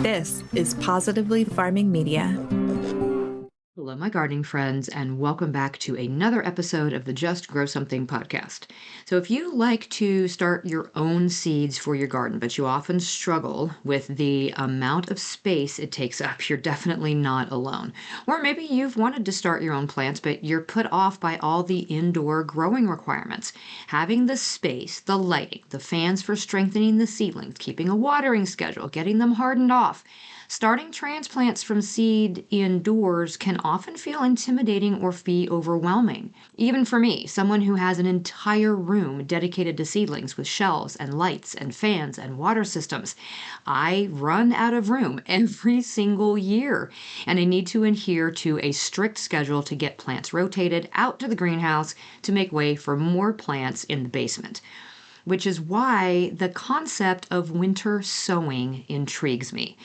This is Positively Farming Media. Hello, my gardening friends, and welcome back to another episode of the Just Grow Something podcast. So if you like to start your own seeds for your garden, but you often struggle with the amount of space it takes up, you're definitely not alone. Or maybe you've wanted to start your own plants, but you're put off by all the indoor growing requirements. Having the space, the lighting, the fans for strengthening the seedlings, keeping a watering schedule, getting them hardened off. Starting transplants from seed indoors can often feel intimidating or be overwhelming. Even for me, someone who has an entire room dedicated to seedlings with shelves and lights and fans and water systems, I run out of room every single year, and I need to adhere to a strict schedule to get plants rotated out to the greenhouse to make way for more plants in the basement. Which is why the concept of winter sowing intrigues me.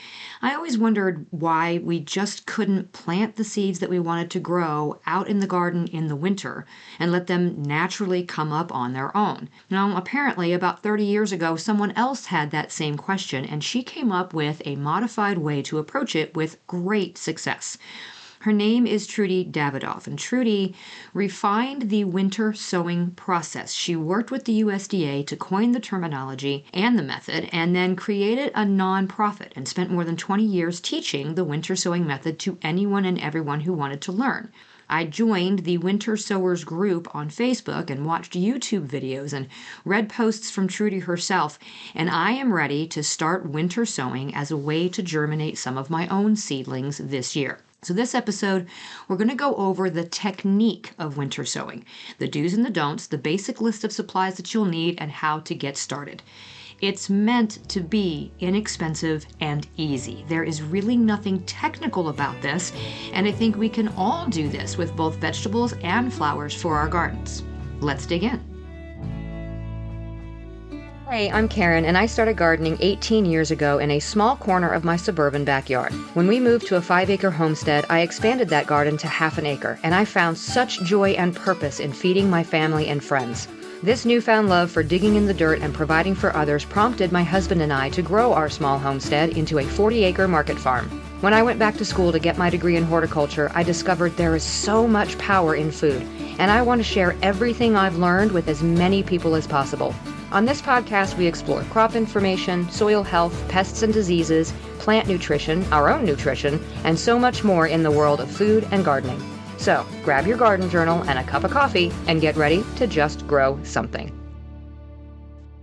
I always wondered why we just couldn't plant the seeds that we wanted to grow out in the garden in the winter and let them naturally come up on their own. Now, apparently, about 30 years ago, someone else had that same question, and she came up with a modified way to approach it with great success. Her name is Trudy Davidoff, and Trudy refined the winter sowing process. She worked with the USDA to coin the terminology and the method, and then created a nonprofit and spent more than 20 years teaching the winter sowing method to anyone and everyone who wanted to learn. I joined the Winter Sowers group on Facebook and watched YouTube videos and read posts from Trudy herself, and I am ready to start winter sowing as a way to germinate some of my own seedlings this year. So this episode, we're going to go over the technique of winter sowing, the do's and the don'ts, the basic list of supplies that you'll need, and how to get started. It's meant to be inexpensive and easy. There is really nothing technical about this, and I think we can all do this with both vegetables and flowers for our gardens. Let's dig in. Hey, I'm Karen, and I started gardening 18 years ago in a small corner of my suburban backyard. When we moved to a 5-acre homestead, I expanded that garden to half an acre, and I found such joy and purpose in feeding my family and friends. This newfound love for digging in the dirt and providing for others prompted my husband and I to grow our small homestead into a 40-acre market farm. When I went back to school to get my degree in horticulture, I discovered there is so much power in food, and I want to share everything I've learned with as many people as possible. On this podcast, we explore crop information, soil health, pests and diseases, plant nutrition, our own nutrition, and so much more in the world of food and gardening. So grab your garden journal and a cup of coffee and get ready to just grow something.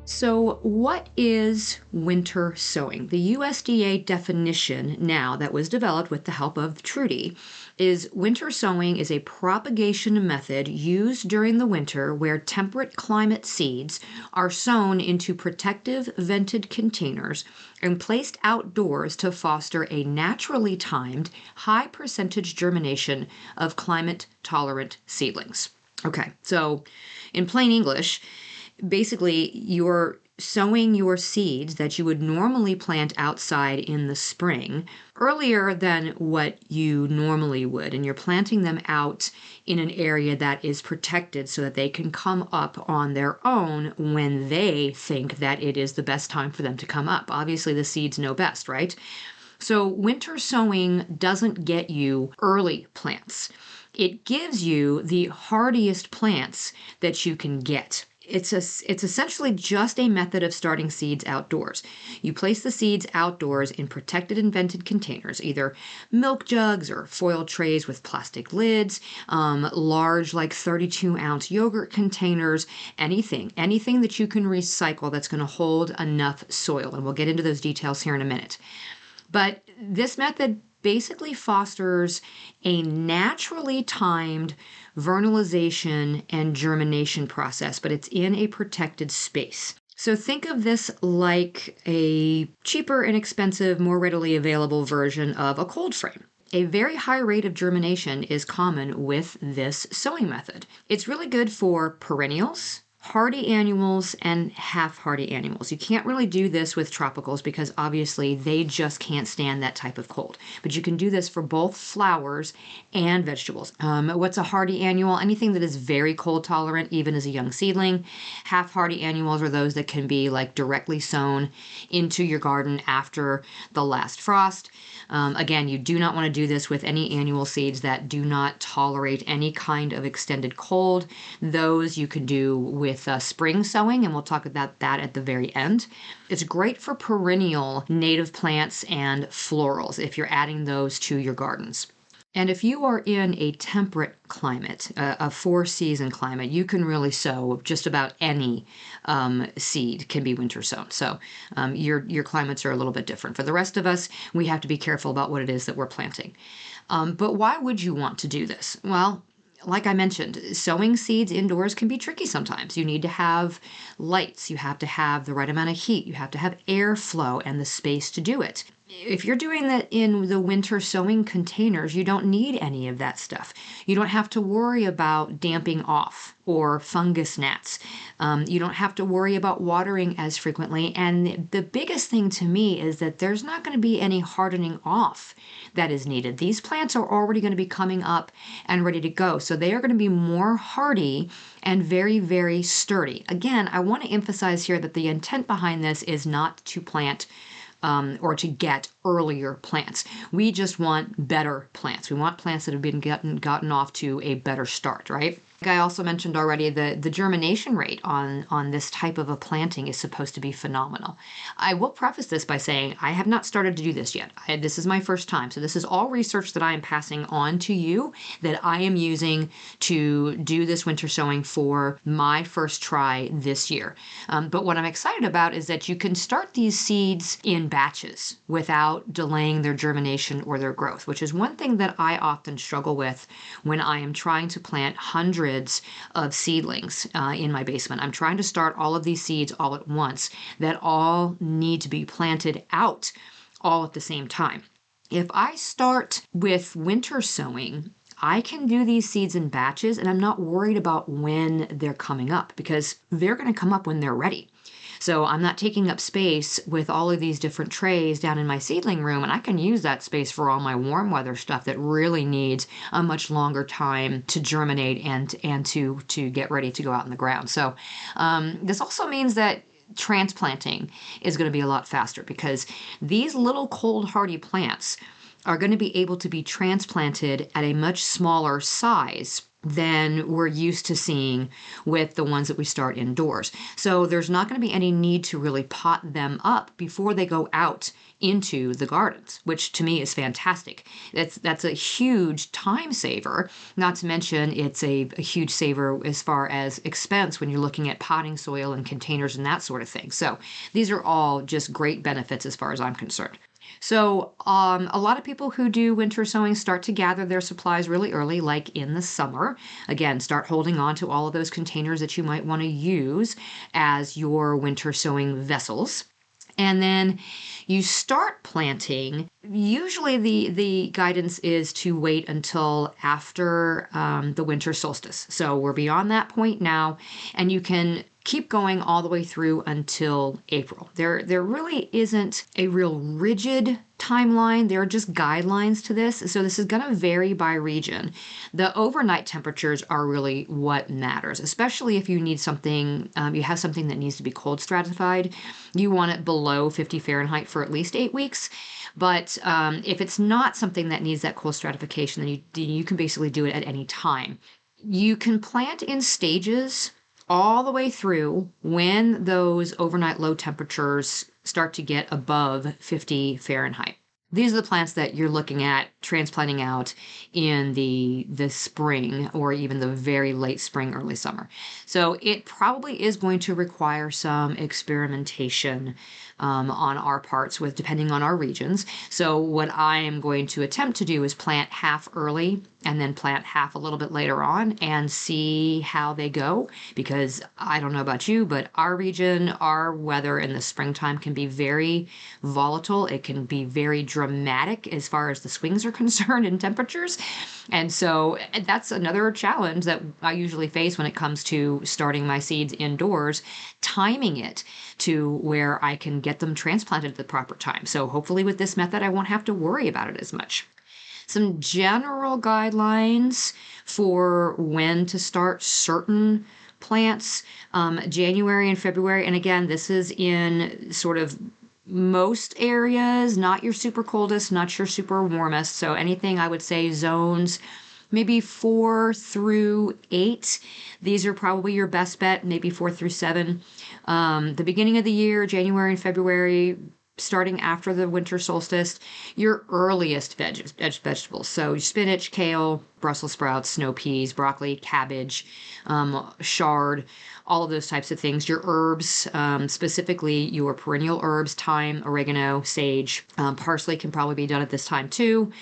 So what is winter sowing? The USDA definition now that was developed with the help of Trudy is winter sowing is a propagation method used during the winter where temperate climate seeds are sown into protective vented containers and placed outdoors to foster a naturally timed, high percentage germination of climate-tolerant seedlings. Okay, so in plain English, basically, you're sowing your seeds that you would normally plant outside in the spring earlier than what you normally would, and you're planting them out in an area that is protected so that they can come up on their own when they think that it is the best time for them to come up. Obviously, the seeds know best, right? So winter sowing doesn't get you early plants. It gives you the hardiest plants that you can get. It's essentially just a method of starting seeds outdoors. You place the seeds outdoors in protected and vented containers, either milk jugs or foil trays with plastic lids, large like 32-ounce yogurt containers, anything that you can recycle that's going to hold enough soil. And we'll get into those details here in a minute. But this method basically fosters a naturally timed vernalization and germination process, but it's in a protected space. So think of this like a cheaper, inexpensive, more readily available version of a cold frame. A very high rate of germination is common with this sowing method. It's really good for perennials, hardy annuals and half hardy annuals. You can't really do this with tropicals because obviously they just can't stand that type of cold. But you can do this for both flowers and vegetables. What's a hardy annual? Anything that is very cold tolerant, even as a young seedling. Half hardy annuals are those that can be like directly sown into your garden after the last frost. Again, you do not want to do this with any annual seeds that do not tolerate any kind of extended cold. Those you can do with spring sowing, and we'll talk about that at the very end. It's great for perennial native plants and florals if you're adding those to your gardens. And if you are in a temperate climate, a four-season climate, you can really sow just about any seed can be winter sown. So your climates are a little bit different. For the rest of us, we have to be careful about what it is that we're planting. But why would you want to do this? Well, like I mentioned, sowing seeds indoors can be tricky sometimes. You need to have lights, you have to have the right amount of heat, you have to have airflow and the space to do it. If you're doing that in the winter sowing containers, you don't need any of that stuff. You don't have to worry about damping off or fungus gnats. You don't have to worry about watering as frequently. And the biggest thing to me is that there's not going to be any hardening off that is needed. These plants are already going to be coming up and ready to go. So they are going to be more hardy and very, very sturdy. Again, I want to emphasize here that the intent behind this is not to plant or to get earlier plants. We just want better plants. We want plants that have been gotten off to a better start, right? Like I also mentioned already, the germination rate on this type of a planting is supposed to be phenomenal. I will preface this by saying I have not started to do this yet. This is my first time. So this is all research that I am passing on to you that I am using to do this winter sowing for my first try this year. But what I'm excited about is that you can start these seeds in batches without delaying their germination or their growth, which is one thing that I often struggle with when I am trying to plant hundreds of seedlings in my basement. I'm trying to start all of these seeds all at once that all need to be planted out all at the same time. If I start with winter sowing, I can do these seeds in batches and I'm not worried about when they're coming up because they're going to come up when they're ready. So I'm not taking up space with all of these different trays down in my seedling room, and I can use that space for all my warm weather stuff that really needs a much longer time to germinate and to get ready to go out in the ground. So this also means that transplanting is going to be a lot faster because these little cold hardy plants are going to be able to be transplanted at a much smaller size than we're used to seeing with the ones that we start indoors. So there's not going to be any need to really pot them up before they go out into the gardens, which to me is fantastic. That's a huge time saver, not to mention it's a huge saver as far as expense when you're looking at potting soil and containers and that sort of thing. So these are all just great benefits as far as I'm concerned. So a lot of people who do winter sowing start to gather their supplies really early, like in the summer. Again, start holding on to all of those containers that you might want to use as your winter sowing vessels. And then you start planting. Usually the guidance is to wait until after the winter solstice. So we're beyond that point now, and you can keep going all the way through until April. There really isn't a real rigid timeline. There are just guidelines to this. So this is going to vary by region. The overnight temperatures are really what matters, especially if you need something, you have something that needs to be cold stratified. You want it below 50 Fahrenheit for at least 8 weeks. But if it's not something that needs that cold stratification, then you can basically do it at any time. You can plant in stages all the way through when those overnight low temperatures start to get above 50 Fahrenheit. These are the plants that you're looking at transplanting out in the spring or even the very late spring, early summer. So it probably is going to require some experimentation on our parts depending on our regions. So what I am going to attempt to do is plant half early and then plant half a little bit later on and see how they go. Because I don't know about you, but our region, our weather in the springtime can be very volatile. It can be very dramatic as far as the swings are concerned in temperatures. And so that's another challenge that I usually face when it comes to starting my seeds indoors, timing it to where I can get them transplanted at the proper time. So hopefully with this method, I won't have to worry about it as much. Some general guidelines for when to start certain plants, January and February. And again, this is in sort of most areas, not your super coldest, not your super warmest. So anything I would say zones maybe 4 through 8. These are probably your best bet, maybe 4 through 7. The beginning of the year, January and February, starting after the winter solstice, your earliest vegetables. So spinach, kale, Brussels sprouts, snow peas, broccoli, cabbage, chard, all of those types of things. Your herbs, specifically your perennial herbs, thyme, oregano, sage, parsley can probably be done at this time too.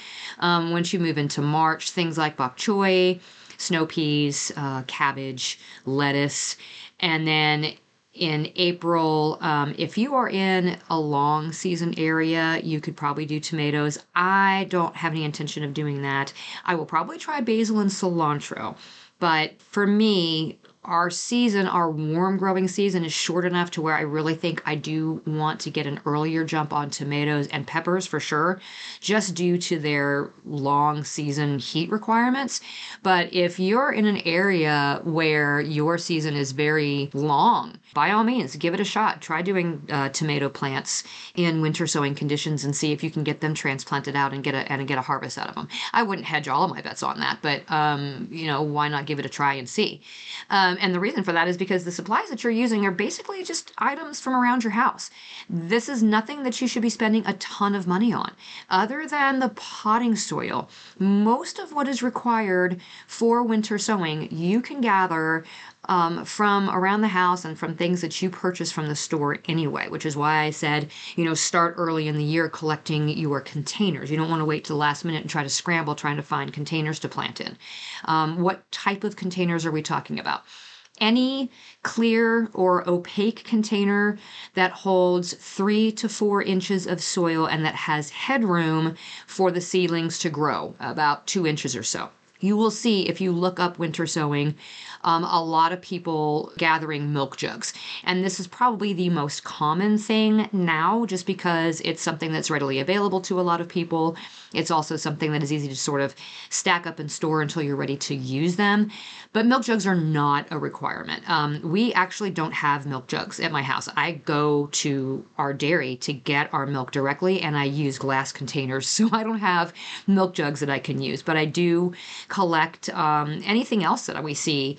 Once you move into March, things like bok choy, snow peas, cabbage, lettuce, and then in April, if you are in a long season area, you could probably do tomatoes. I don't have any intention of doing that. I will probably try basil and cilantro. But for me, our season, our warm growing season is short enough to where I really think I do want to get an earlier jump on tomatoes and peppers for sure, just due to their long season heat requirements. But if you're in an area where your season is very long, by all means, give it a shot. Try doing tomato plants in winter sowing conditions and see if you can get them transplanted out and get a harvest out of them. I wouldn't hedge all of my bets on that, but why not give it a try and see? And the reason for that is because the supplies that you're using are basically just items from around your house. This is nothing that you should be spending a ton of money on. Other than the potting soil, most of what is required for winter sowing, you can gather from around the house and from things that you purchase from the store anyway, which is why I said, start early in the year collecting your containers. You don't want to wait till the last minute and try to scramble trying to find containers to plant in. What type of containers are we talking about? Any clear or opaque container that holds 3 to 4 inches of soil and that has headroom for the seedlings to grow, about 2 inches or so. You will see if you look up winter sowing, a lot of people gathering milk jugs. And this is probably the most common thing now, just because it's something that's readily available to a lot of people. It's also something that is easy to sort of stack up and store until you're ready to use them. But milk jugs are not a requirement. We actually don't have milk jugs at my house. I go to our dairy to get our milk directly, and I use glass containers. So I don't have milk jugs that I can use, but I do collect anything else that we see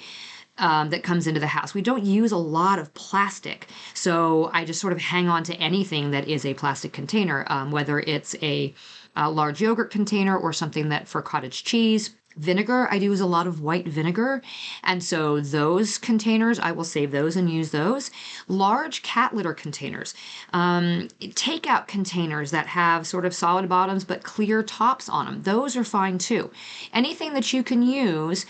that comes into the house. We don't use a lot of plastic, so I just sort of hang on to anything that is a plastic container, whether it's a large yogurt container or something that for cottage cheese. Vinegar, I do use a lot of white vinegar, and so those containers, I will save those and use those. Large cat litter containers, takeout containers that have sort of solid bottoms but clear tops on them, those are fine too. Anything that you can use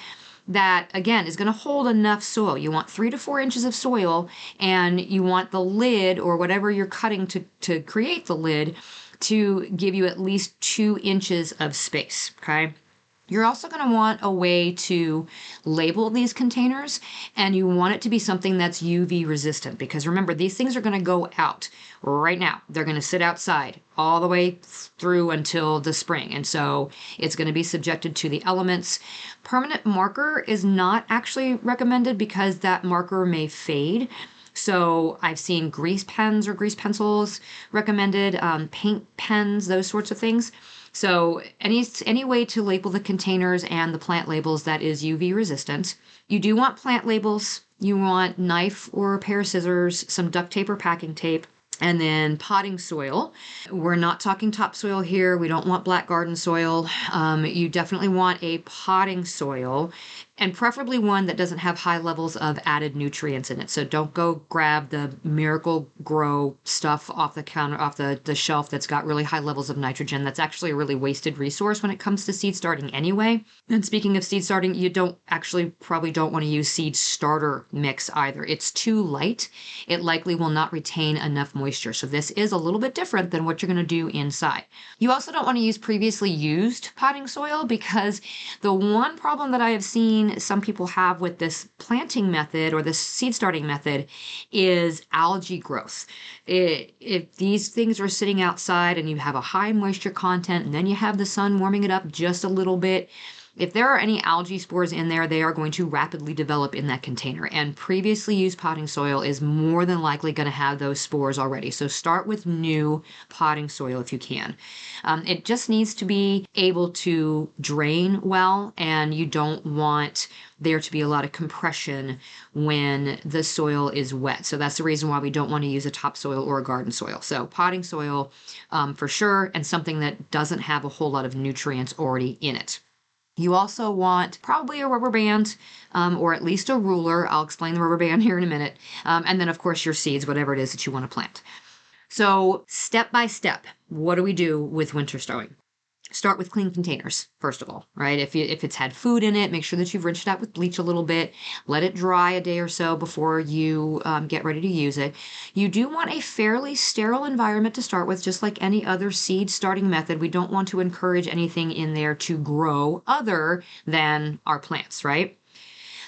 that, again, is going to hold enough soil. You want 3 to 4 inches of soil, and you want the lid or whatever you're cutting to create the lid to give you at least 2 inches of space, okay? You're also going to want a way to label these containers, and you want it to be something that's UV resistant, because remember, these things are going to go out right now. They're going to sit outside all the way through until the spring, and so it's going to be subjected to the elements. Permanent marker is not actually recommended because that marker may fade. So I've seen grease pens or grease pencils recommended, paint pens, those sorts of things. So any way to label the containers and the plant labels that is UV resistant. You do want plant labels. You want knife or a pair of scissors, some duct tape or packing tape, And then potting soil. We're not talking topsoil here. We don't want black garden soil. You definitely want a potting soil, and preferably one that doesn't have high levels of added nutrients in it. So don't go grab the Miracle Grow stuff off the counter, off the shelf that's got really high levels of nitrogen. That's actually a really wasted resource when it comes to seed starting anyway. And speaking of seed starting, you probably don't want to use seed starter mix either. It's too light. It likely will not retain enough moisture. So this is a little bit different than what you're going to do inside. You also don't want to use previously used potting soil, because the one problem that I have seen some people have with this planting method or this seed starting method is algae growth. If these things are sitting outside and you have a high moisture content and then you have the sun warming it up just a little bit, if there are any algae spores in there, they are going to rapidly develop in that container. And previously used potting soil is more than likely going to have those spores already. So start with new potting soil if you can. It just needs to be able to drain well, and you don't want there to be a lot of compression when the soil is wet. So that's the reason why we don't want to use a topsoil or a garden soil. So potting soil for sure, and something that doesn't have a whole lot of nutrients already in it. You also want probably a rubber band, or at least a ruler. I'll explain the rubber band here in a minute. And then, of course, your seeds, whatever it is that you want to plant. So step by step, what do we do with winter sowing? Start with clean containers, first of all, right? If it's had food in it, make sure that you've rinsed it out with bleach a little bit. Let it dry a day or so before you get ready to use it. You do want a fairly sterile environment to start with, just like any other seed starting method. We don't want to encourage anything in there to grow other than our plants, right?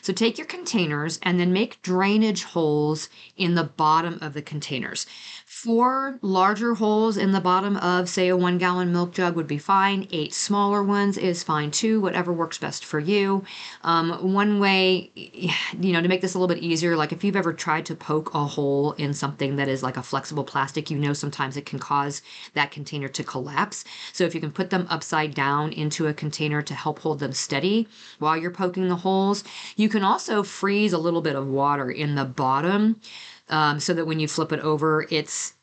So take your containers and then make drainage holes in the bottom of the containers. 4 larger holes in the bottom of, say, a 1-gallon milk jug would be fine. 8 smaller ones is fine too, whatever works best for you. One way, to make this a little bit easier, like if you've ever tried to poke a hole in something that is like a flexible plastic, sometimes it can cause that container to collapse. So if you can put them upside down into a container to help hold them steady while you're poking the holes. You can also freeze a little bit of water in the bottom, so that when you flip it over, it's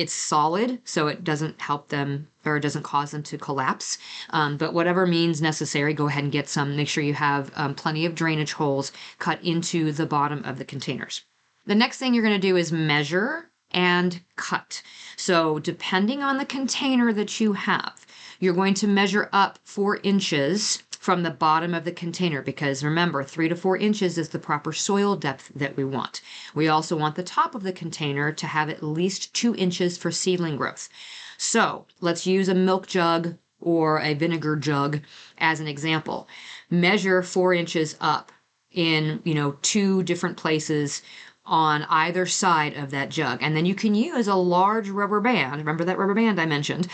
solid, so it doesn't help them, or it doesn't cause them to collapse. But whatever means necessary, go ahead and get some. Make sure you have plenty of drainage holes cut into the bottom of the containers. The next thing you're going to do is measure and cut. So depending on the container that you have, you're going to measure up 4 inches from the bottom of the container, because remember, 3 to 4 inches is the proper soil depth that we want. We also want the top of the container to have at least 2 inches for seedling growth. So let's use a milk jug or a vinegar jug as an example. Measure 4 inches up in 2 different places on either side of that jug. And then you can use a large rubber band. Remember that rubber band I mentioned?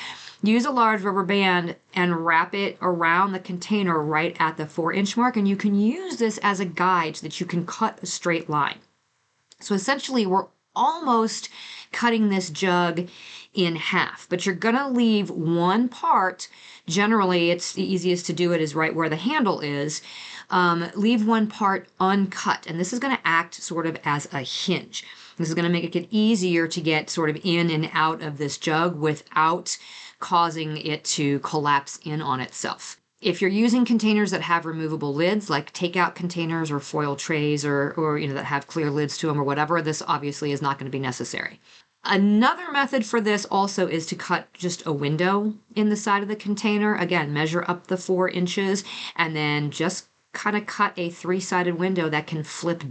Use a large rubber band and wrap it around the container right at the 4-inch mark. And you can use this as a guide so that you can cut a straight line. So essentially, we're almost cutting this jug in half, but you're going to leave one part. Generally, it's the easiest to do it is right where the handle is. Leave one part uncut, and this is going to act sort of as a hinge. This is going to make it easier to get sort of in and out of this jug without causing it to collapse in on itself. If you're using containers that have removable lids, like takeout containers or foil trays or that have clear lids to them or whatever, this obviously is not going to be necessary. Another method for this also is to cut just a window in the side of the container. Again, measure up the 4 inches and then just kind of cut a 3-sided window that can flip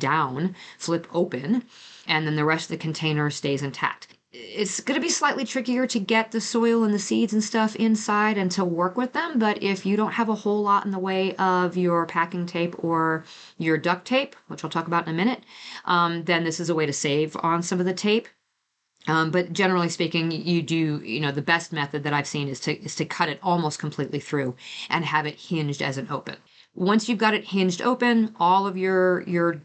open, and then the rest of the container stays intact. It's going to be slightly trickier to get the soil and the seeds and stuff inside and to work with them, but if you don't have a whole lot in the way of your packing tape or your duct tape, which I'll talk about in a minute, then this is a way to save on some of the tape. But generally speaking, the best method that I've seen is to cut it almost completely through and have it hinged as an open. Once you've got it hinged open, all of your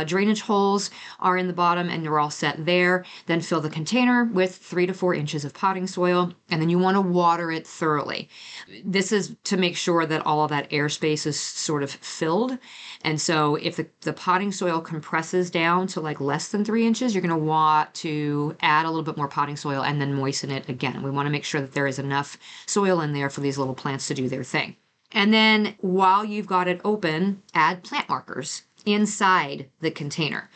drainage holes are in the bottom and you're all set there. Then fill the container with 3 to 4 inches of potting soil, and then you want to water it thoroughly. This is to make sure that all of that airspace is sort of filled. And so if the potting soil compresses down to like less than 3 inches, you're going to want to add a little bit more potting soil and then moisten it again. We want to make sure that there is enough soil in there for these little plants to do their thing. And then while you've got it open, add plant markers inside the container.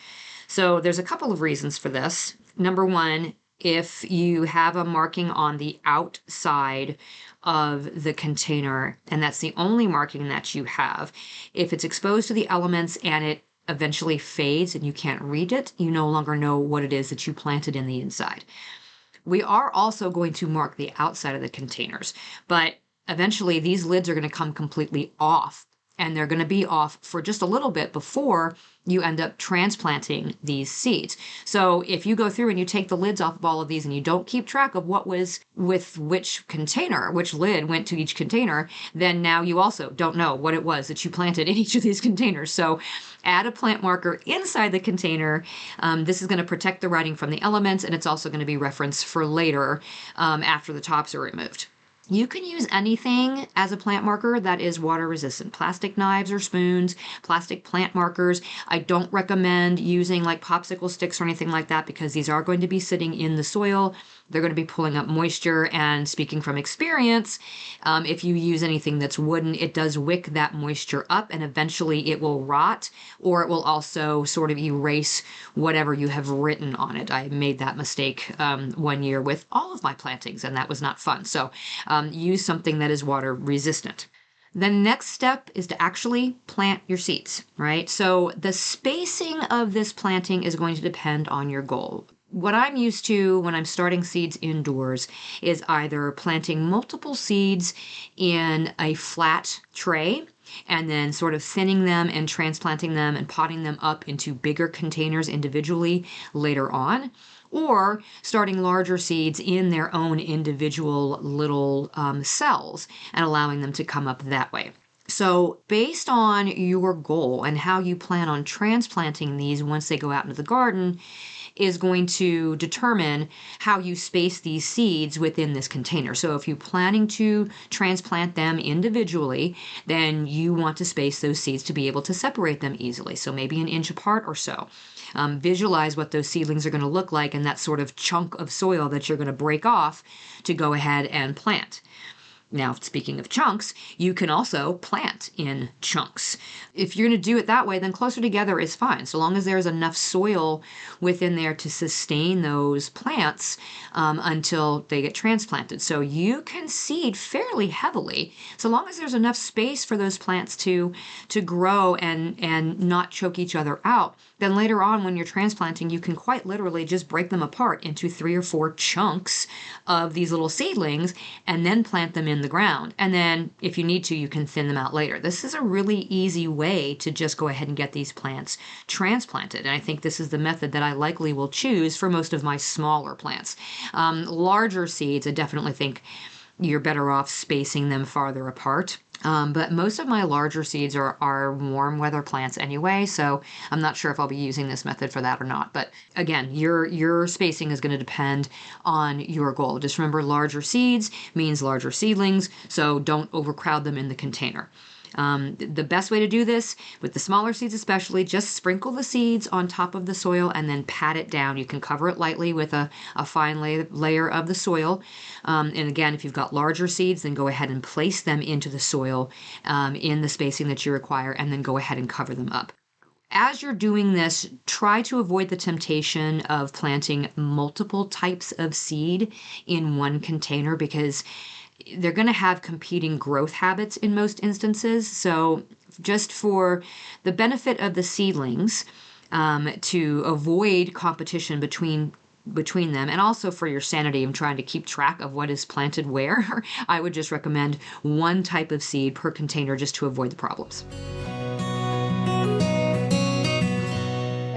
So there's a couple of reasons for this. Number one, if you have a marking on the outside of the container, and that's the only marking that you have, if it's exposed to the elements and it eventually fades and you can't read it, you no longer know what it is that you planted in the inside. We are also going to mark the outside of the containers, but eventually these lids are going to come completely off, and they're going to be off for just a little bit before you end up transplanting these seeds. So if you go through and you take the lids off of all of these and you don't keep track of what was with which container, which lid went to each container, then now you also don't know what it was that you planted in each of these containers. So add a plant marker inside the container. This is going to protect the writing from the elements, and it's also going to be reference for later after the tops are removed. You can use anything as a plant marker that is water resistant. Plastic knives or spoons, plastic plant markers. I don't recommend using like popsicle sticks or anything like that because these are going to be sitting in the soil. They're going to be pulling up moisture, and speaking from experience, if you use anything that's wooden, it does wick that moisture up and eventually it will rot, or it will also sort of erase whatever you have written on it. I made that mistake one year with all of my plantings, and that was not fun. So use something that is water resistant. The next step is to actually plant your seeds, right? So the spacing of this planting is going to depend on your goal. What I'm used to when I'm starting seeds indoors is either planting multiple seeds in a flat tray and then sort of thinning them and transplanting them and potting them up into bigger containers individually later on, or starting larger seeds in their own individual little cells and allowing them to come up that way. So based on your goal and how you plan on transplanting these once they go out into the garden is going to determine how you space these seeds within this container. So if you're planning to transplant them individually, then you want to space those seeds to be able to separate them easily. So maybe an inch apart or so. Visualize what those seedlings are going to look like and that sort of chunk of soil that you're going to break off to go ahead and plant. Now, speaking of chunks, you can also plant in chunks. If you're going to do it that way, then closer together is fine, so long as there's enough soil within there to sustain those plants until they get transplanted. So you can seed fairly heavily, so long as there's enough space for those plants to grow and not choke each other out. Then later on, when you're transplanting, you can quite literally just break them apart into 3 or 4 chunks of these little seedlings and then plant them in the ground. And then if you need to, you can thin them out later. This is a really easy way to just go ahead and get these plants transplanted. And I think this is the method that I likely will choose for most of my smaller plants. Larger seeds, I definitely think you're better off spacing them farther apart. But most of my larger seeds are warm weather plants anyway, so I'm not sure if I'll be using this method for that or not. But again, your spacing is going to depend on your goal. Just remember, larger seeds means larger seedlings, so don't overcrowd them in the container. The best way to do this, with the smaller seeds especially, just sprinkle the seeds on top of the soil and then pat it down. You can cover it lightly with a fine layer of the soil. And again, if you've got larger seeds, then go ahead and place them into the soil in the spacing that you require, and then go ahead and cover them up. As you're doing this, try to avoid the temptation of planting multiple types of seed in one container, because they're going to have competing growth habits in most instances. So just for the benefit of the seedlings, to avoid competition between them, and also for your sanity in trying to keep track of what is planted where, I would just recommend one type of seed per container just to avoid the problems.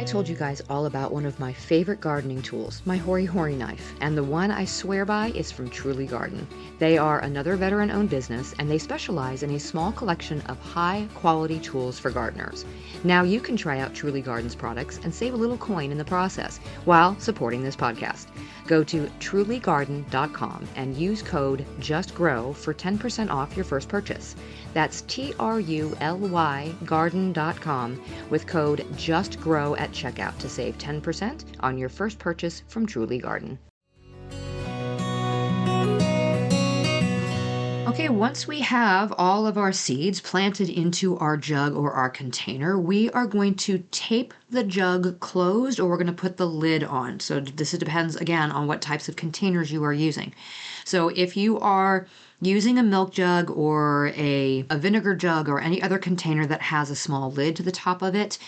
told you guys all about one of my favorite gardening tools, my Hori Hori knife, and the one I swear by is from Truly Garden. They are another veteran-owned business, and they specialize in a small collection of high-quality tools for gardeners. Now you can try out Truly Garden's products and save a little coin in the process while supporting this podcast. Go to trulygarden.com and use code JUSTGROW for 10% off your first purchase. That's TRULY garden.com with code JUSTGROW at checkout to save 10% on your first purchase from Truly Garden. Okay, once we have all of our seeds planted into our jug or our container, we are going to tape the jug closed, or we're going to put the lid on. So this depends, again, on what types of containers you are using. So if you are using a milk jug or a vinegar jug or any other container that has a small lid to the top of it,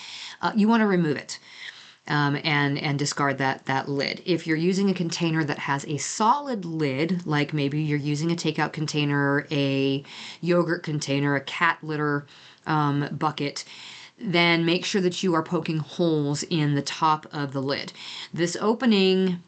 you want to remove it. And discard that lid. If you're using a container that has a solid lid, like maybe you're using a takeout container, a yogurt container, a cat litter bucket, then make sure that you are poking holes in the top of the lid. This opening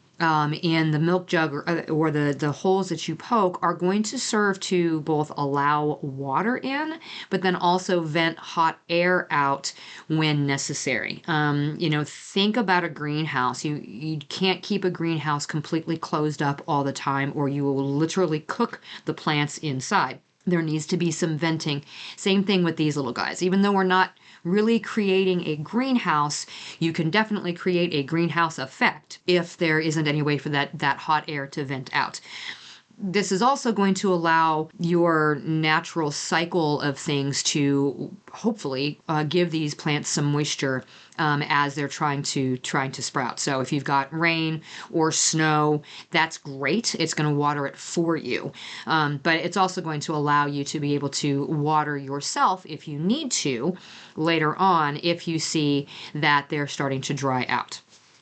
in the milk jug or the holes that you poke are going to serve to both allow water in, but then also vent hot air out when necessary. Think about a greenhouse. You can't keep a greenhouse completely closed up all the time, or you will literally cook the plants inside. There needs to be some venting. Same thing with these little guys. Even though we're not really creating a greenhouse, you can definitely create a greenhouse effect if there isn't any way for that hot air to vent out. This is also going to allow your natural cycle of things to hopefully give these plants some moisture as they're trying to sprout. So if you've got rain or snow, that's great. It's going to water it for you. But it's also going to allow you to be able to water yourself if you need to later on if you see that they're starting to dry out.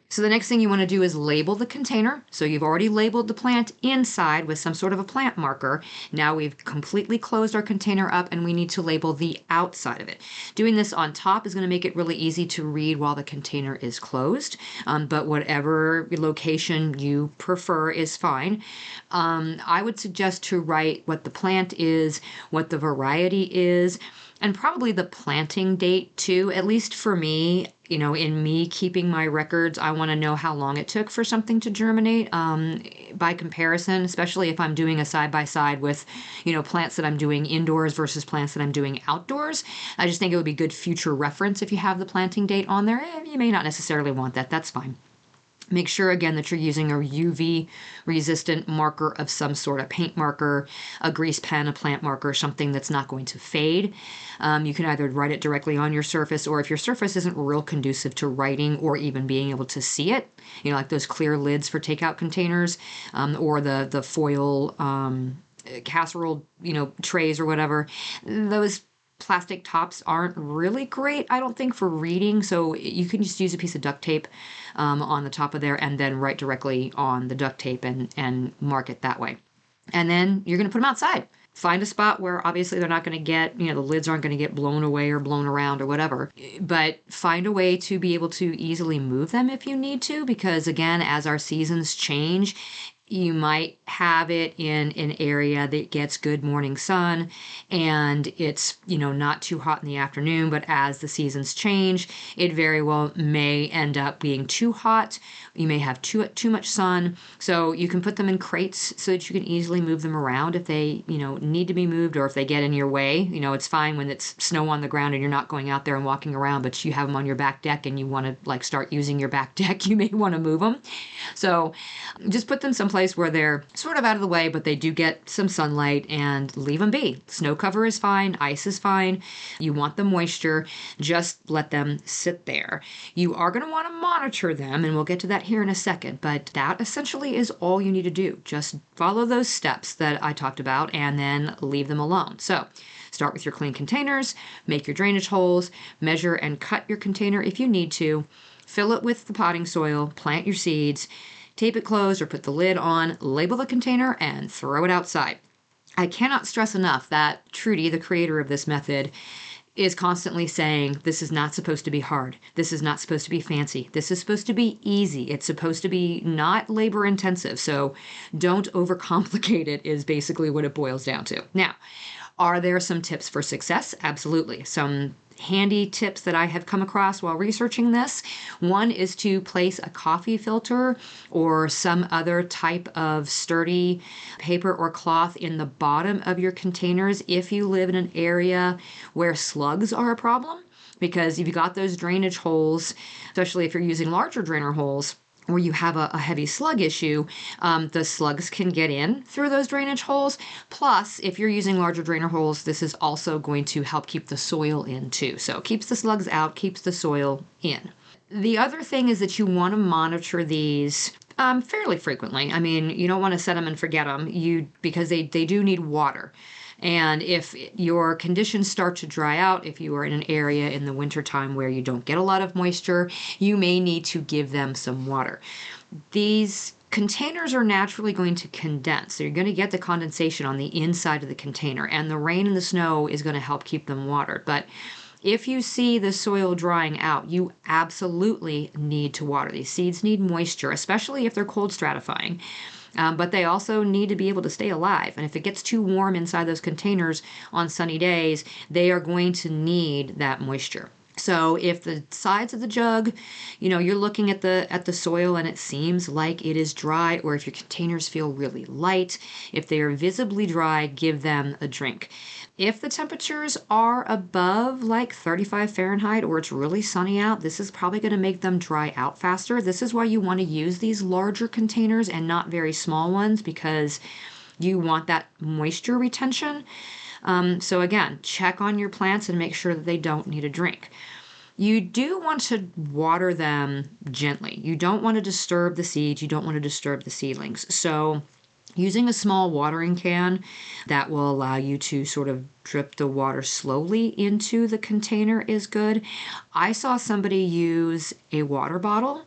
So the next thing you want to do is label the container. So you've already labeled the plant inside with some sort of a plant marker. Now we've completely closed our container up and we need to label the outside of it. Doing this on top is going to make it really easy to read while the container is closed, but whatever location you prefer is fine. I would suggest to write what the plant is, what the variety is, and probably the planting date too. At least for me, in me keeping my records, I want to know how long it took for something to germinate. By comparison, especially if I'm doing a side-by-side with, plants that I'm doing indoors versus plants that I'm doing outdoors. I just think it would be good future reference if you have the planting date on there. You may not necessarily want that. That's fine. Make sure, again, that you're using a UV-resistant marker of some sort, a paint marker, a grease pen, a plant marker, something that's not going to fade. You can either write it directly on your surface, or if your surface isn't real conducive to writing or even being able to see it, like those clear lids for takeout containers, or the foil casserole, trays or whatever, those plastic tops aren't really great, I don't think, for reading. So you can just use a piece of duct tape on the top of there and then write directly on the duct tape and mark it that way. And then you're going to put them outside. Find a spot where obviously they're not going to get, the lids aren't going to get blown away or blown around or whatever. But find a way to be able to easily move them if you need to, because again, as our seasons change, you might have it in an area that gets good morning sun and it's, not too hot in the afternoon, but as the seasons change, it very well may end up being too hot. You may have too much sun. So you can put them in crates so that you can easily move them around if they, need to be moved, or if they get in your way. It's fine when it's snow on the ground and you're not going out there and walking around, but you have them on your back deck and you want to start using your back deck, you may want to move them. So just put them someplace where they're sort of out of the way, but they do get some sunlight, and leave them be. Snow cover is fine. Ice is fine. You want the moisture. Just let them sit there. You are going to want to monitor them, and we'll get to that here in a second, but that essentially is all you need to do. Just follow those steps that I talked about and then leave them alone. So start with your clean containers, make your drainage holes, measure and cut your container if you need to, fill it with the potting soil, plant your seeds, tape it closed or put the lid on, label the container, and throw it outside. I cannot stress enough that Trudy, the creator of this method, is constantly saying, this is not supposed to be hard. This is not supposed to be fancy. This is supposed to be easy. It's supposed to be not labor intensive. So don't overcomplicate it is basically what it boils down to. Now, are there some tips for success? Absolutely. Some handy tips that I have come across while researching this. One is to place a coffee filter or some other type of sturdy paper or cloth in the bottom of your containers if you live in an area where slugs are a problem. Because if you got those drainage holes, especially if you're using larger drainer holes, where you have a heavy slug issue, the slugs can get in through those drainage holes. Plus, if you're using larger drainer holes, this is also going to help keep the soil in too. So it keeps the slugs out, keeps the soil in. The other thing is that you want to monitor these fairly frequently. I mean, you don't want to set them and forget them because they do need water. And if your conditions start to dry out, if you are in an area in the wintertime where you don't get a lot of moisture, you may need to give them some water. These containers are naturally going to condense. So you're going to get the condensation on the inside of the container, and the rain and the snow is going to help keep them watered. But if you see the soil drying out, you absolutely need to water. These seeds need moisture, especially if they're cold stratifying. But they also need to be able to stay alive. And if it gets too warm inside those containers on sunny days, they are going to need that moisture. So if the sides of the jug, you're looking at the soil and it seems like it is dry, or if your containers feel really light, if they are visibly dry, give them a drink. If the temperatures are above like 35 Fahrenheit or it's really sunny out, this is probably going to make them dry out faster. This is why you want to use these larger containers and not very small ones, because you want that moisture retention. So again, check on your plants and make sure that they don't need a drink. You do want to water them gently. You don't want to disturb the seeds. You don't want to disturb the seedlings. So using a small watering can that will allow you to sort of drip the water slowly into the container is good. I saw somebody use a water bottle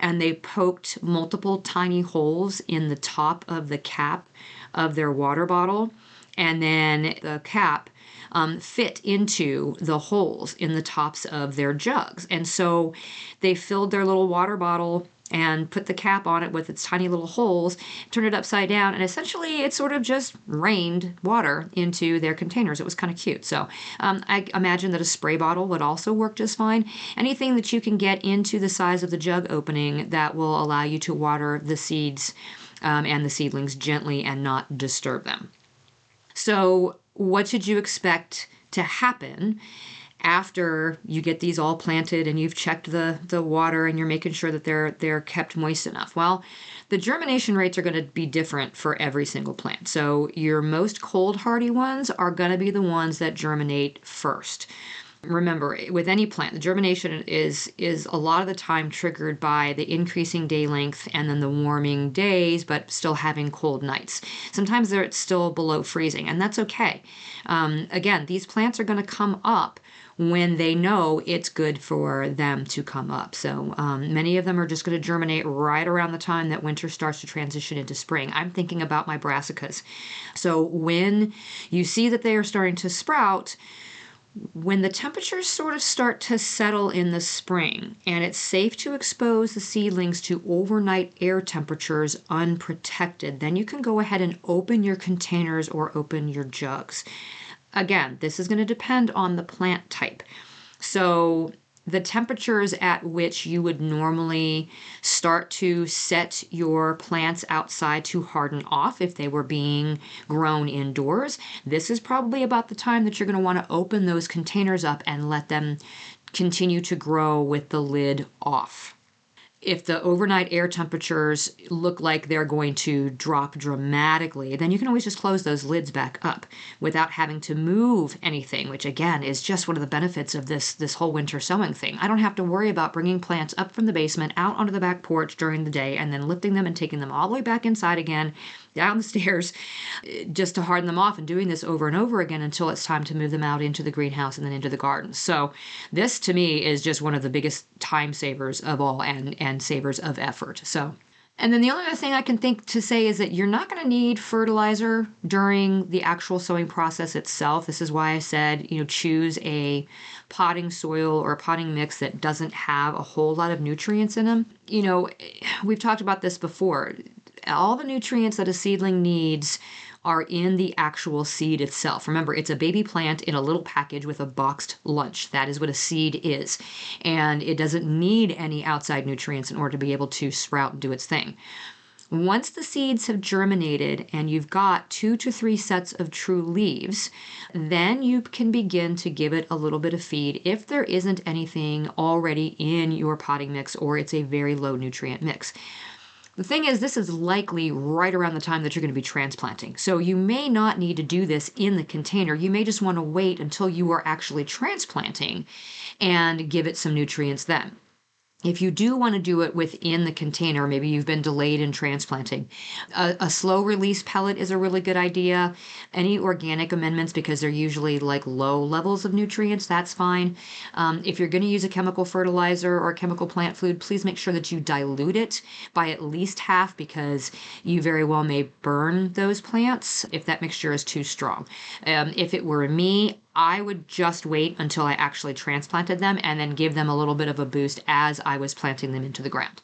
and they poked multiple tiny holes in the top of the cap of their water bottle, and then the cap fit into the holes in the tops of their jugs. And so they filled their little water bottle and put the cap on it with its tiny little holes, turned it upside down, and essentially it sort of just rained water into their containers. It was kind of cute. So I imagine that a spray bottle would also work just fine. Anything that you can get into the size of the jug opening that will allow you to water the seeds and the seedlings gently and not disturb them. So what should you expect to happen after you get these all planted and you've checked the water and you're making sure that they're kept moist enough? Well, the germination rates are going to be different for every single plant. So your most cold hardy ones are going to be the ones that germinate first. Remember, with any plant, the germination is a lot of the time triggered by the increasing day length and then the warming days, but still having cold nights. Sometimes it's still below freezing, and that's okay. Again, these plants are going to come up when they know it's good for them to come up. So many of them are just going to germinate right around the time that winter starts to transition into spring. I'm thinking about my brassicas. So when you see that they are starting to sprout, when the temperatures sort of start to settle in the spring and it's safe to expose the seedlings to overnight air temperatures unprotected, then you can go ahead and open your containers or open your jugs. Again, this is going to depend on the plant type. So the temperatures at which you would normally start to set your plants outside to harden off if they were being grown indoors, this is probably about the time that you're going to want to open those containers up and let them continue to grow with the lid off. If the overnight air temperatures look like they're going to drop dramatically, then you can always just close those lids back up without having to move anything, which again is just one of the benefits of this whole winter sowing thing. I don't have to worry about bringing plants up from the basement out onto the back porch during the day and then lifting them and taking them all the way back inside again, down the stairs, just to harden them off, and doing this over and over again until it's time to move them out into the greenhouse and then into the garden. So this to me is just one of the biggest time savers of all and savers of effort. So And then the only other thing I can think to say is that you're not going to need fertilizer during the actual sowing process itself. This is why I said, choose a potting soil or a potting mix that doesn't have a whole lot of nutrients in them. We've talked about this before. All the nutrients that a seedling needs are in the actual seed itself. Remember, it's a baby plant in a little package with a boxed lunch. That is what a seed is. And it doesn't need any outside nutrients in order to be able to sprout and do its thing. Once the seeds have germinated and you've got 2 to 3 sets of true leaves, then you can begin to give it a little bit of feed if there isn't anything already in your potting mix or it's a very low nutrient mix. The thing is, this is likely right around the time that you're going to be transplanting. So you may not need to do this in the container. You may just want to wait until you are actually transplanting and give it some nutrients then. If you do want to do it within the container, maybe you've been delayed in transplanting, a slow release pellet is a really good idea. Any organic amendments, because they're usually like low levels of nutrients, that's fine. If you're going to use a chemical fertilizer or chemical plant food, please make sure that you dilute it by at least half, because you very well may burn those plants if that mixture is too strong. If it were me, I would just wait until I actually transplanted them and then give them a little bit of a boost as I was planting them into the ground.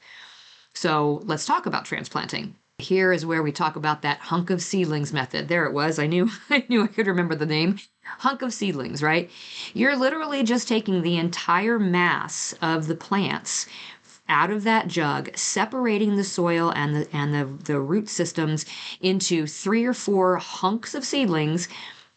So let's talk about transplanting. Here is where we talk about that hunk of seedlings method. There it was. I knew I could remember the name. Hunk of seedlings, right? You're literally just taking the entire mass of the plants out of that jug, separating the soil and the root systems into 3 or 4 hunks of seedlings,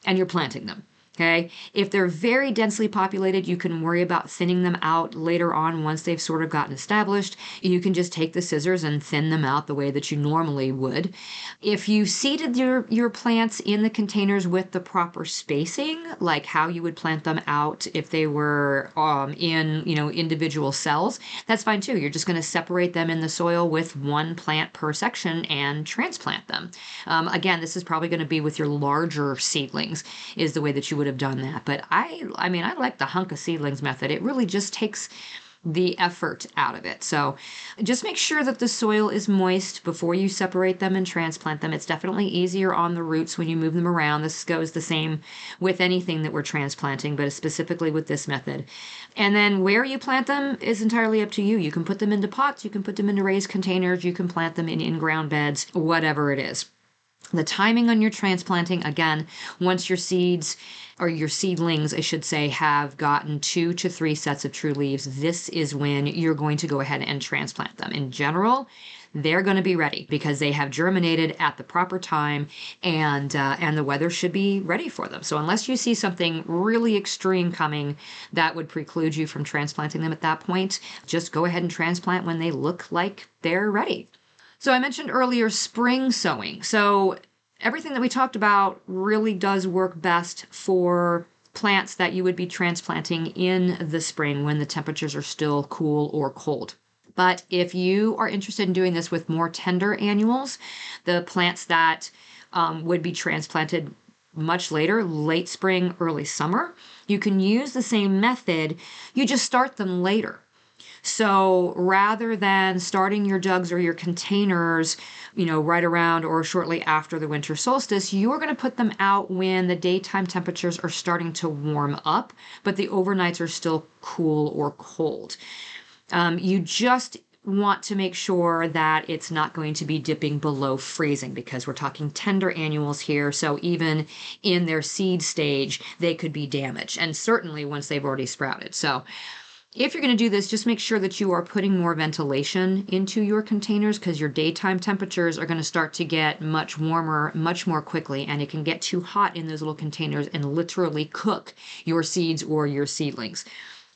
and you're planting them. Okay. If they're very densely populated, you can worry about thinning them out later on once they've sort of gotten established. You can just take the scissors and thin them out the way that you normally would. If you seeded your plants in the containers with the proper spacing, like how you would plant them out if they were in individual cells, that's fine too. You're just going to separate them in the soil with 1 plant per section and transplant them. Again, this is probably going to be with your larger seedlings, is the way that you would have done that. But I like the hunk of seedlings method. It really just takes the effort out of it. So just make sure that the soil is moist before you separate them and transplant them. It's definitely easier on the roots when you move them around. This goes the same with anything that we're transplanting, but specifically with this method. And then where you plant them is entirely up to you. You can put them into pots, you can put them into raised containers, you can plant them in in-ground beds, whatever it is. The timing on your transplanting, again, once your seeds or your seedlings, I should say, have gotten 2 to 3 sets of true leaves, this is when you're going to go ahead and transplant them. In general, they're going to be ready because they have germinated at the proper time, and the weather should be ready for them. So unless you see something really extreme coming that would preclude you from transplanting them at that point, just go ahead and transplant when they look like they're ready. So I mentioned earlier spring sowing. So everything that we talked about really does work best for plants that you would be transplanting in the spring when the temperatures are still cool or cold. But if you are interested in doing this with more tender annuals, the plants that would be transplanted much later, late spring, early summer, you can use the same method. You just start them later. So rather than starting your jugs or your containers, right around or shortly after the winter solstice, you're going to put them out when the daytime temperatures are starting to warm up, but the overnights are still cool or cold. You just want to make sure that it's not going to be dipping below freezing, because we're talking tender annuals here. So even in their seed stage, they could be damaged, and certainly once they've already sprouted. So if you're going to do this, just make sure that you are putting more ventilation into your containers, because your daytime temperatures are going to start to get much warmer, much more quickly, and it can get too hot in those little containers and literally cook your seeds or your seedlings.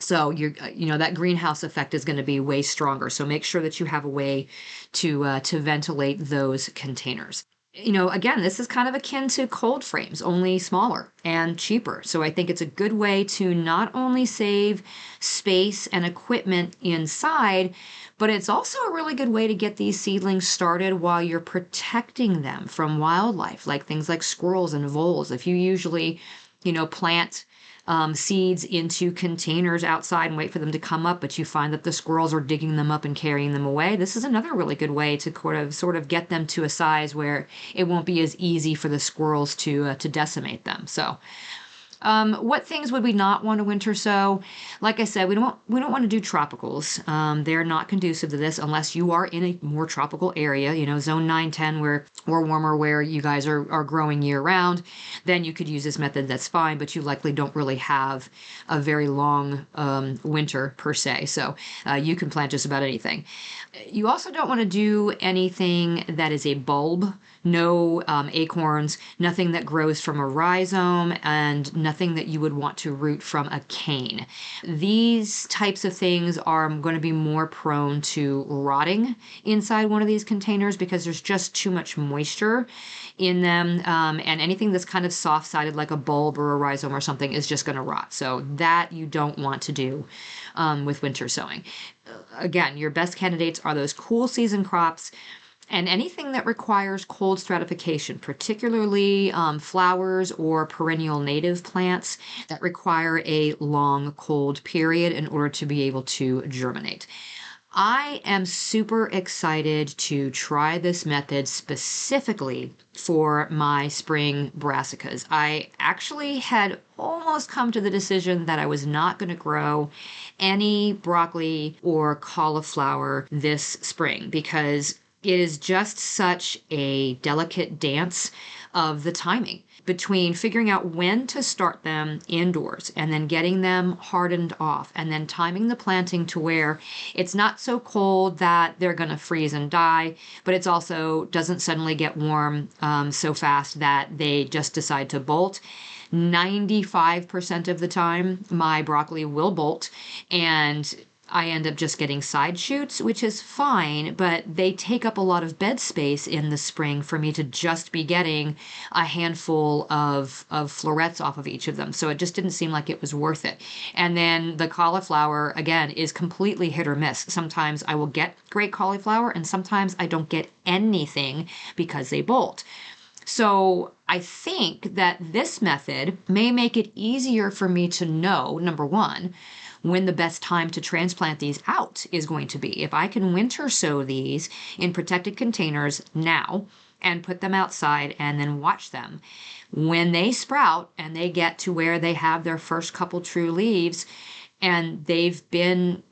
So that greenhouse effect is going to be way stronger. So make sure that you have a way to ventilate those containers. Again, this is kind of akin to cold frames, only smaller and cheaper. So I think it's a good way to not only save space and equipment inside, but it's also a really good way to get these seedlings started while you're protecting them from wildlife, like things like squirrels and voles. If you usually plant seeds into containers outside and wait for them to come up, but you find that the squirrels are digging them up and carrying them away. This is another really good way to sort of get them to a size where it won't be as easy for the squirrels to decimate them. So what things would we not want to winter sow? Like I said, we don't want to do tropicals. They're not conducive to this unless you are in a more tropical area, zone 9, 10, or warmer, where you guys are growing year round. Then you could use this method. That's fine, but you likely don't really have a very long winter per se. So you can plant just about anything. You also don't want to do anything that is a bulb. No acorns, nothing that grows from a rhizome, and nothing that you would want to root from a cane. These types of things are going to be more prone to rotting inside one of these containers because there's just too much moisture in them, and anything that's kind of soft-sided like a bulb or a rhizome or something is just going to rot. So that you don't want to do with winter sowing. Again, your best candidates are those cool season crops. And anything that requires cold stratification, particularly flowers or perennial native plants that require a long cold period in order to be able to germinate. I am super excited to try this method specifically for my spring brassicas. I actually had almost come to the decision that I was not going to grow any broccoli or cauliflower this spring because it is just such a delicate dance of the timing between figuring out when to start them indoors and then getting them hardened off and then timing the planting to where it's not so cold that they're going to freeze and die, but it's also doesn't suddenly get warm so fast that they just decide to bolt. 95% of the time, my broccoli will bolt, and I end up just getting side shoots, which is fine, but they take up a lot of bed space in the spring for me to just be getting a handful of florets off of each of them. So it just didn't seem like it was worth it. And then the cauliflower, again, is completely hit or miss. Sometimes I will get great cauliflower, and sometimes I don't get anything because they bolt. So I think that this method may make it easier for me to know, number one, when the best time to transplant these out is going to be. If I can winter sow these in protected containers now and put them outside and then watch them, when they sprout and they get to where they have their first couple true leaves and they've been,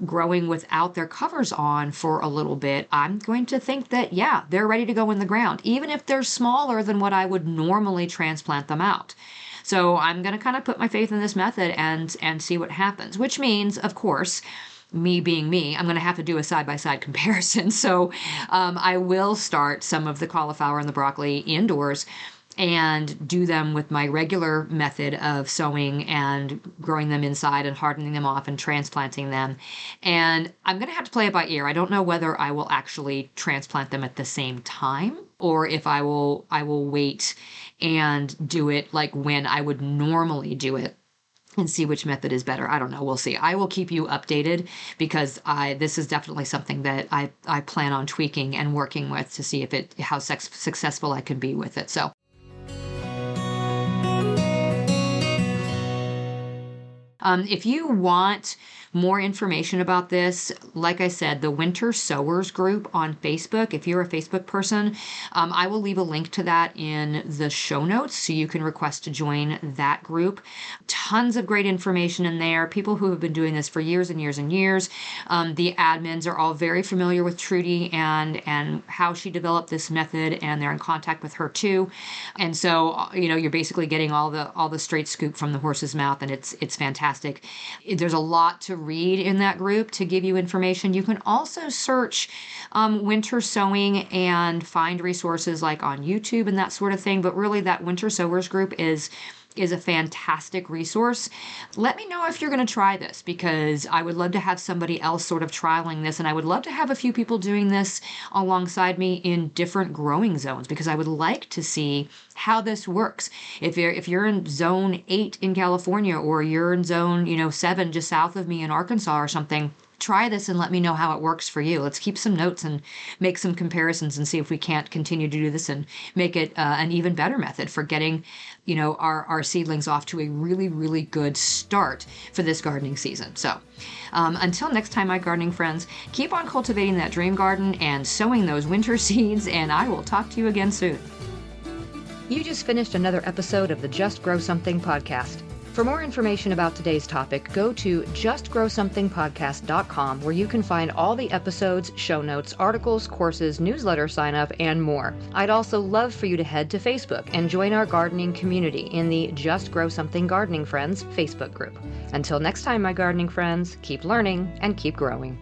growing without their covers on for a little bit, I'm going to think that, yeah, they're ready to go in the ground, even if they're smaller than what I would normally transplant them out. So I'm going to kind of put my faith in this method and see what happens, which means, of course, me being me, I'm going to have to do a side-by-side comparison. So I will start some of the cauliflower and the broccoli indoors and do them with my regular method of sowing and growing them inside and hardening them off and transplanting them. And I'm going to have to play it by ear. I don't know whether I will actually transplant them at the same time or if I will wait and do it like when I would normally do it and see which method is better. I don't know. We'll see. I will keep you updated because this is definitely something that I plan on tweaking and working with to see how successful I can be with it. So if you want more information about this, like I said, the Winter Sowers group on Facebook, if you're a Facebook person, I will leave a link to that in the show notes so you can request to join that group. Tons of great information in there. People who have been doing this for years and years and years. The admins are all very familiar with Trudy and how she developed this method, and they're in contact with her too. And so, you're basically getting all the straight scoop from the horse's mouth, and it's fantastic. There's a lot to read in that group to give you information. You can also search winter sowing and find resources like on YouTube and that sort of thing. But really, that Winter Sowers group is a fantastic resource. Let me know if you're going to try this, because I would love to have somebody else sort of trialing this, and I would love to have a few people doing this alongside me in different growing zones, because I would like to see how this works. If you're in zone 8 in California, or you're in zone 7 just south of me in Arkansas or something, try this and let me know how it works for you. Let's keep some notes and make some comparisons and see if we can't continue to do this and make it an even better method for getting, our seedlings off to a really, really good start for this gardening season. So until next time, my gardening friends, keep on cultivating that dream garden and sowing those winter seeds, and I will talk to you again soon. You just finished another episode of the Just Grow Something podcast. For more information about today's topic, go to justgrowsomethingpodcast.com, where you can find all the episodes, show notes, articles, courses, newsletter sign up, and more. I'd also love for you to head to Facebook and join our gardening community in the Just Grow Something Gardening Friends Facebook group. Until next time, my gardening friends, keep learning and keep growing.